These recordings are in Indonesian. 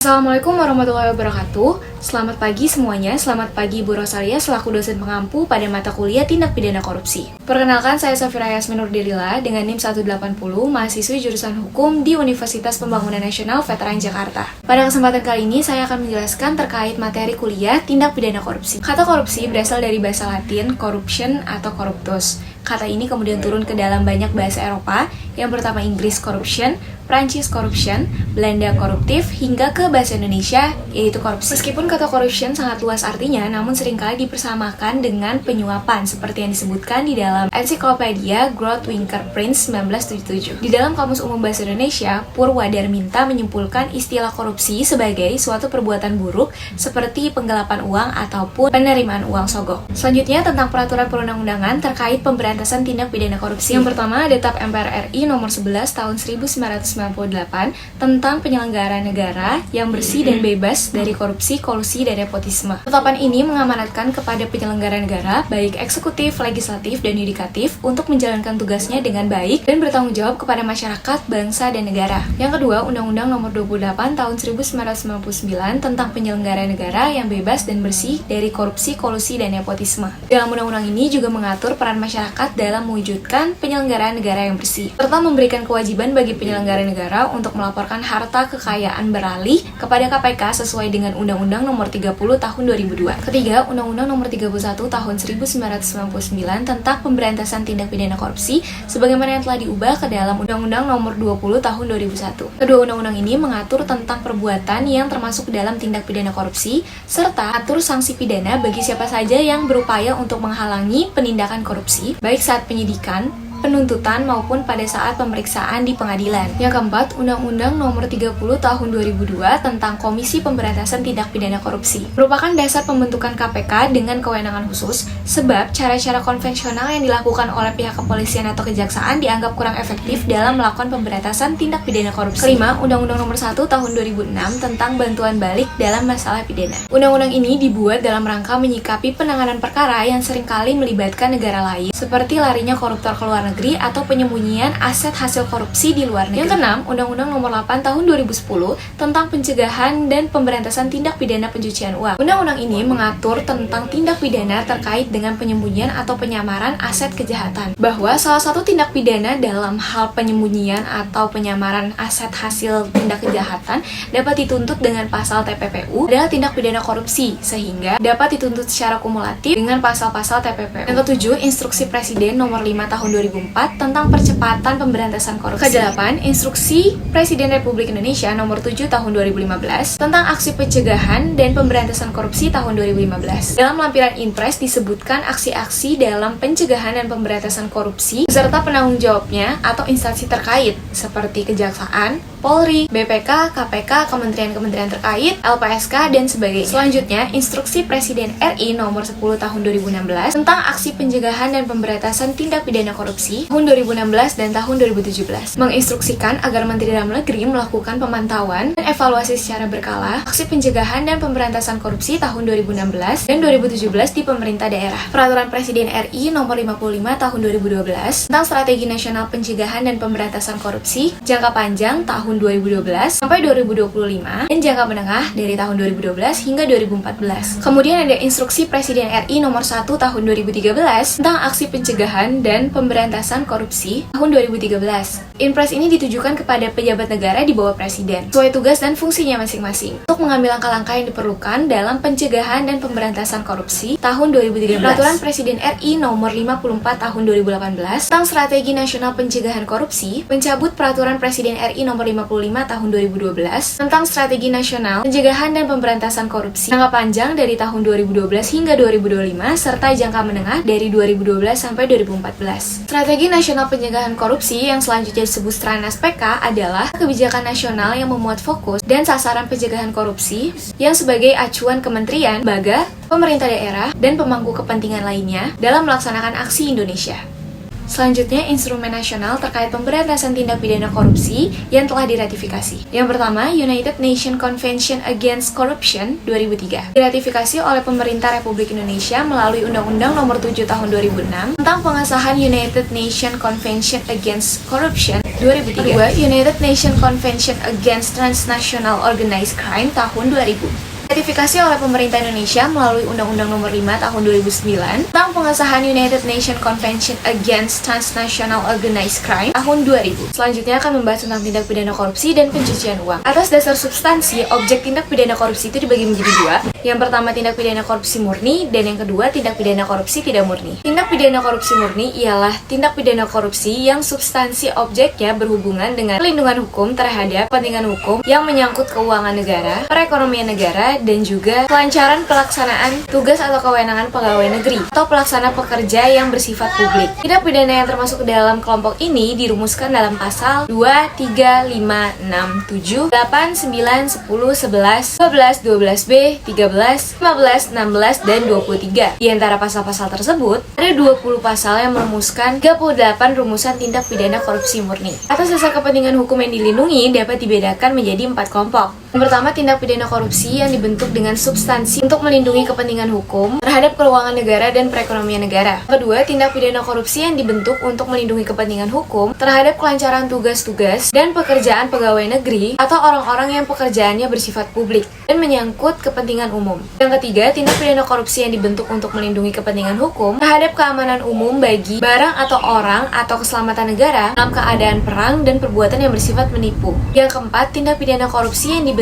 Assalamualaikum warahmatullahi wabarakatuh. Selamat pagi semuanya. Selamat pagi Ibu Rosalia selaku dosen pengampu pada mata kuliah Tindak Pidana Korupsi. Perkenalkan, saya Safira Yasmin Nurdelila dengan NIM 180, mahasiswi jurusan Hukum di Universitas Pembangunan Nasional Veteran Jakarta. Pada kesempatan kali ini saya akan menjelaskan terkait materi kuliah Tindak Pidana Korupsi. Kata korupsi berasal dari bahasa Latin corruption atau corruptus. Kata ini kemudian turun ke dalam banyak bahasa Eropa, yang pertama Inggris corruption, Prancis corruption, Belanda koruptif, hingga ke bahasa Indonesia yaitu korupsi. Meskipun kata corruption sangat luas artinya, namun seringkali dipersamakan dengan penyuapan seperti yang disebutkan di dalam ensiklopedia Grootwinker Prins 1977. Di dalam Kamus Umum Bahasa Indonesia, Purwadarminta menyimpulkan istilah korupsi sebagai suatu perbuatan buruk seperti penggelapan uang ataupun penerimaan uang sogok. Selanjutnya tentang peraturan perundang-undangan terkait pemberantasan tindak pidana korupsi. Yang pertama ada TAP MPR RI nomor 11 tahun 1998 tentang penyelenggaraan negara yang bersih dan bebas dari korupsi, kolusi, dan nepotisme. Ketetapan ini mengamanatkan kepada penyelenggara negara, baik eksekutif, legislatif, dan yudikatif, untuk menjalankan tugasnya dengan baik dan bertanggung jawab kepada masyarakat, bangsa, dan negara. Yang kedua, Undang-Undang nomor 28 tahun 1999 tentang penyelenggaraan negara yang bebas dan bersih dari korupsi, kolusi, dan nepotisme. Dalam undang-undang ini juga mengatur peran masyarakat dalam mewujudkan penyelenggaraan negara yang bersih, serta memberikan kewajiban bagi penyelenggara negara untuk melaporkan harta kekayaan beralih kepada KPK sesuai dengan Undang-Undang nomor 30 tahun 2002. Ketiga, Undang-Undang nomor 31 tahun 1999 tentang pemberantasan tindak pidana korupsi sebagaimana yang telah diubah ke dalam Undang-Undang nomor 20 tahun 2001. Kedua undang-undang ini mengatur tentang perbuatan yang termasuk dalam tindak pidana korupsi serta atur sanksi pidana bagi siapa saja yang berupaya untuk menghalangi penindakan korupsi baik saat penyidikan, penuntutan maupun pada saat pemeriksaan di pengadilan. Yang keempat, Undang-Undang nomor 30 tahun 2002 tentang Komisi Pemberantasan Tindak Pidana Korupsi merupakan dasar pembentukan KPK dengan kewenangan khusus sebab cara-cara konvensional yang dilakukan oleh pihak kepolisian atau kejaksaan dianggap kurang efektif dalam melakukan pemberantasan tindak pidana korupsi. Kelima, Undang-Undang nomor 1 tahun 2006 tentang bantuan balik dalam masalah pidana. Undang-undang ini dibuat dalam rangka menyikapi penanganan perkara yang seringkali melibatkan negara lain seperti larinya koruptor ke luar negeri atau penyembunyian aset hasil korupsi di luar negeri. Yang keenam, Undang-Undang nomor 8 tahun 2010 tentang pencegahan dan pemberantasan tindak pidana pencucian uang. Undang-undang ini mengatur tentang tindak pidana terkait dengan penyembunyian atau penyamaran aset kejahatan. Bahwa salah satu tindak pidana dalam hal penyembunyian atau penyamaran aset hasil tindak kejahatan dapat dituntut dengan pasal TPPU adalah tindak pidana korupsi, sehingga dapat dituntut secara kumulatif dengan pasal-pasal TPPU. Yang ketujuh, Instruksi Presiden nomor 5 tahun 2004 tentang percepatan pemberantasan korupsi. Kedelapan, Instruksi Presiden Republik Indonesia nomor 7 tahun 2015 tentang aksi pencegahan dan pemberantasan korupsi tahun 2015. Dalam lampiran Inpres disebutkan aksi-aksi dalam pencegahan dan pemberantasan korupsi beserta penanggung jawabnya atau instansi terkait seperti Kejaksaan, Polri, BPK, KPK, kementerian-kementerian terkait, LPSK, dan sebagainya. Selanjutnya, Instruksi Presiden RI nomor 10 tahun 2016 tentang aksi pencegahan dan pemberantasan tindak pidana korupsi tahun 2016 dan tahun 2017 menginstruksikan agar Menteri Dalam Negeri melakukan pemantauan dan evaluasi secara berkala aksi pencegahan dan pemberantasan korupsi tahun 2016 dan 2017 di pemerintah daerah. Peraturan Presiden RI nomor 55 tahun 2012 tentang Strategi Nasional Pencegahan dan Pemberantasan Korupsi jangka panjang tahun 2012 sampai 2025 dan jangka menengah dari tahun 2012 hingga 2014. Kemudian ada Instruksi Presiden RI nomor 1 tahun 2013 tentang aksi pencegahan dan pemberantasan korupsi tahun 2013. Inpres ini ditujukan kepada pejabat negara di bawah presiden sesuai tugas dan fungsinya masing-masing untuk mengambil langkah-langkah yang diperlukan dalam pencegahan dan pemberantasan korupsi tahun 2013. Peraturan Presiden RI nomor 54 tahun 2018 tentang Strategi Nasional Pencegahan Korupsi mencabut Peraturan Presiden RI nomor 55 tahun 2012 tentang Strategi Nasional Pencegahan dan Pemberantasan Korupsi jangka panjang dari tahun 2012 hingga 2025 serta jangka menengah dari 2012 sampai 2014. Strategi Nasional Pencegahan Korupsi yang selanjutnya disebut Stranas PK adalah kebijakan nasional yang memuat fokus dan sasaran pencegahan korupsi yang sebagai acuan kementerian, lembaga, pemerintah daerah, dan pemangku kepentingan lainnya dalam melaksanakan aksi Indonesia. Selanjutnya, instrumen nasional terkait pemberantasan tindak pidana korupsi yang telah diratifikasi. Yang pertama, United Nations Convention Against Corruption 2003. Diratifikasi oleh pemerintah Republik Indonesia melalui Undang-Undang Nomor 7 Tahun 2006 tentang pengesahan United Nations Convention Against Corruption 2003. Kedua, United Nations Convention Against Transnational Organized Crime tahun 2000. Ratifikasi oleh pemerintah Indonesia melalui Undang-Undang Nomor 5 Tahun 2009 tentang pengesahan United Nations Convention Against Transnational Organized Crime tahun 2000. Selanjutnya akan membahas tentang tindak pidana korupsi dan pencucian uang. Atas dasar substansi, objek tindak pidana korupsi itu dibagi menjadi dua. Yang pertama tindak pidana korupsi murni dan yang kedua tindak pidana korupsi tidak murni. Tindak pidana korupsi murni ialah tindak pidana korupsi yang substansi objeknya berhubungan dengan pelindungan hukum terhadap kepentingan hukum yang menyangkut keuangan negara, perekonomian negara, dan juga kelancaran pelaksanaan tugas atau kewenangan pegawai negeri atau pelaksana pekerja yang bersifat publik. Tindak pidana yang termasuk ke dalam kelompok ini dirumuskan dalam pasal 2, 3, 5, 6, 7, 8, 9, 10, 11, 12, 12B, 13, 15, 16, dan 23. Di antara pasal-pasal tersebut, ada 20 pasal yang merumuskan 38 rumusan tindak pidana korupsi murni. Atas dasar kepentingan hukum yang dilindungi dapat dibedakan menjadi 4 kelompok. Yang pertama, tindak pidana korupsi yang dibentuk dengan substansi untuk melindungi kepentingan hukum terhadap keuangan negara dan perekonomian negara. Kedua, tindak pidana korupsi yang dibentuk untuk melindungi kepentingan hukum terhadap kelancaran tugas-tugas dan pekerjaan pegawai negeri atau orang-orang yang pekerjaannya bersifat publik dan menyangkut kepentingan umum. Yang ketiga, tindak pidana korupsi yang dibentuk untuk melindungi kepentingan hukum terhadap keamanan umum bagi barang atau orang atau keselamatan negara dalam keadaan perang dan perbuatan yang bersifat menipu. Yang keempat, tindak pidana korupsi yang dibentuk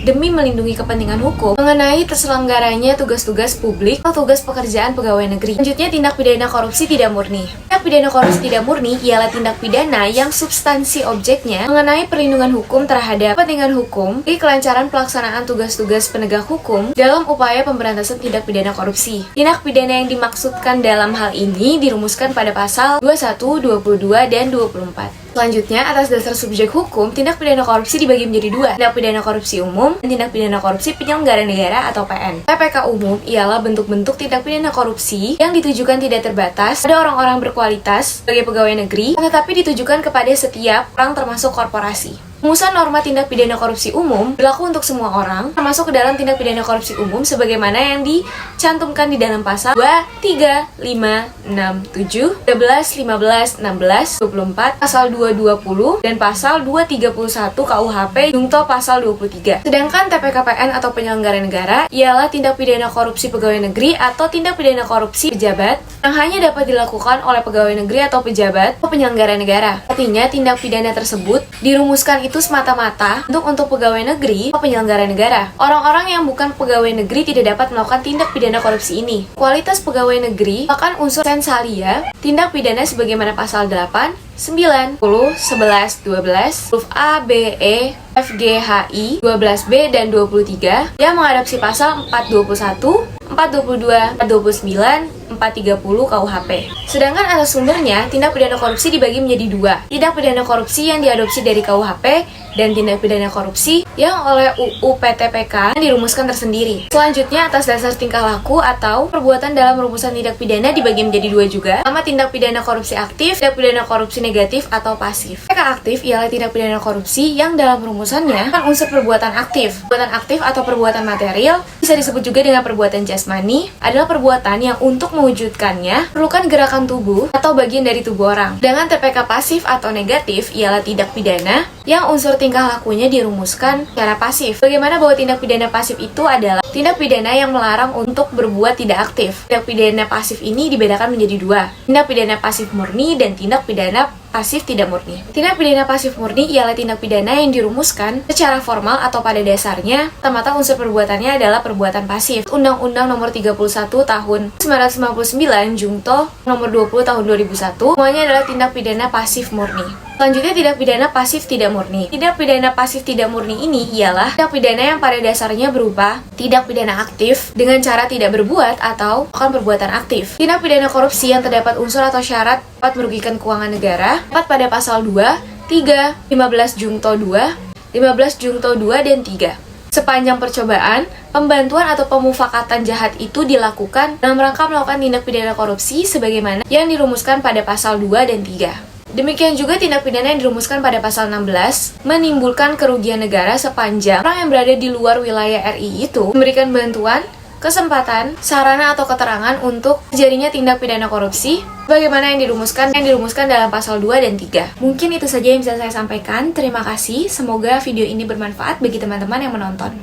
demi melindungi kepentingan hukum mengenai terselenggaranya tugas-tugas publik atau tugas pekerjaan pegawai negeri. Selanjutnya, tindak pidana korupsi tidak murni. Tindak pidana korupsi tidak murni ialah tindak pidana yang substansi objeknya mengenai perlindungan hukum terhadap kepentingan hukum di kelancaran pelaksanaan tugas-tugas penegak hukum dalam upaya pemberantasan tindak pidana korupsi. Tindak pidana yang dimaksudkan dalam hal ini dirumuskan pada pasal 21, 22, dan 24. Selanjutnya, atas dasar subjek hukum, tindak pidana korupsi dibagi menjadi dua, tindak pidana korupsi umum dan tindak pidana korupsi penyelenggara negara atau PN. TPK umum ialah bentuk-bentuk tindak pidana korupsi yang ditujukan tidak terbatas pada orang-orang berkualitas sebagai pegawai negeri, tetapi ditujukan kepada setiap orang termasuk korporasi. Rumusan norma tindak pidana korupsi umum berlaku untuk semua orang, termasuk ke dalam tindak pidana korupsi umum sebagaimana yang dicantumkan di dalam pasal 2, 3, 5, 6, 7, 13, 15, 16, 24, pasal 220, dan pasal 231 KUHP jungto pasal 23. Sedangkan TPKPN atau penyelenggara negara ialah tindak pidana korupsi pegawai negeri atau tindak pidana korupsi pejabat yang hanya dapat dilakukan oleh pegawai negeri atau pejabat atau penyelenggara negara. Artinya, tindak pidana tersebut dirumuskan itu semata-mata untuk pegawai negeri atau penyelenggara negara. Orang-orang yang bukan pegawai negeri tidak dapat melakukan tindak pidana korupsi ini. Kualitas pegawai negeri bahkan unsur sensalia tindak pidana sebagaimana pasal 8, 9, 10, 11, 12, huruf A, B, E, F, G, H, I, 12B, dan 23 yang mengadopsi pasal 421, 422, 429, 430 KUHP. Sedangkan atas sumbernya, tindak pidana korupsi dibagi menjadi dua. Tindak pidana korupsi yang diadopsi dari KUHP dan tindak pidana korupsi yang oleh UU PTPK dirumuskan tersendiri. Selanjutnya, atas dasar tingkah laku atau perbuatan dalam rumusan tindak pidana dibagi menjadi dua juga. Pertama, tindak pidana korupsi aktif, tindak pidana korupsi negatif atau pasif. TPK aktif ialah tindak pidana korupsi yang dalam rumusannya kan unsur perbuatan aktif. Perbuatan aktif atau perbuatan material bisa disebut juga dengan perbuatan jasmani, adalah perbuatan yang untuk mewujudkannya perlukan gerakan tubuh atau bagian dari tubuh orang. Sedangkan TPK pasif atau negatif ialah tindak pidana yang unsur tingkah lakunya dirumuskan secara pasif. Bagaimana bahwa tindak pidana pasif itu adalah tindak pidana yang melarang untuk berbuat tidak aktif. Tindak pidana pasif ini dibedakan menjadi dua, tindak pidana pasif murni dan tindak pidana pasif tidak murni. Tindak pidana pasif murni ialah tindak pidana yang dirumuskan secara formal atau pada dasarnya semata unsur perbuatannya adalah perbuatan pasif. Undang-Undang Nomor 31 Tahun 1999 Jungto Nomor 20 Tahun 2001 semuanya adalah tindak pidana pasif murni. Selanjutnya, tindak pidana pasif tidak murni. Tindak pidana pasif tidak murni ini ialah tindak pidana yang pada dasarnya berupa tindak pidana aktif dengan cara tidak berbuat atau melakukan perbuatan aktif. Tindak pidana korupsi yang terdapat unsur atau syarat dapat merugikan keuangan negara dapat pada pasal 2, 3, 15 Jungto 2, 15 Jungto 2, dan 3. Sepanjang percobaan, pembantuan atau pemufakatan jahat itu dilakukan dalam rangka melakukan tindak pidana korupsi sebagaimana yang dirumuskan pada pasal 2 dan 3. Demikian juga tindak pidana yang dirumuskan pada pasal 16 menimbulkan kerugian negara sepanjang orang yang berada di luar wilayah RI itu memberikan bantuan, kesempatan, sarana atau keterangan untuk terjadinya tindak pidana korupsi bagaimana yang dirumuskan dalam pasal 2 dan 3. Mungkin itu saja yang bisa saya sampaikan. Terima kasih. Semoga video ini bermanfaat bagi teman-teman yang menonton.